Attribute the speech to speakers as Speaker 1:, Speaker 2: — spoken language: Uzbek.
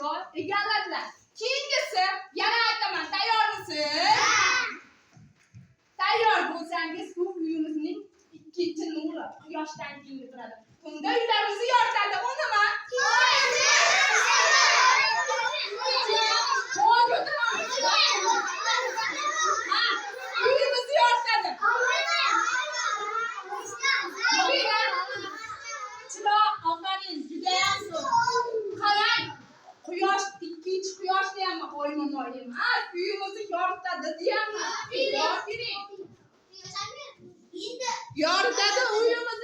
Speaker 1: joy egalladilar. Keyingisi yana aytaman, tayyormisiz? Tayyor bo'lsangiz, bu uyimizning ikkinchi nuri quyoshdan keyin turadi. Unda uylarimizni yoritadi. U nima? Uyimizni yoritadi. Chiroq, ofarin, judayam zo'r. Qarang, quyosh, ikkinchi quyosh deyapman, oymonoy emas. Uyimizni yoritadi deyapman. Yoritadi uyimizni.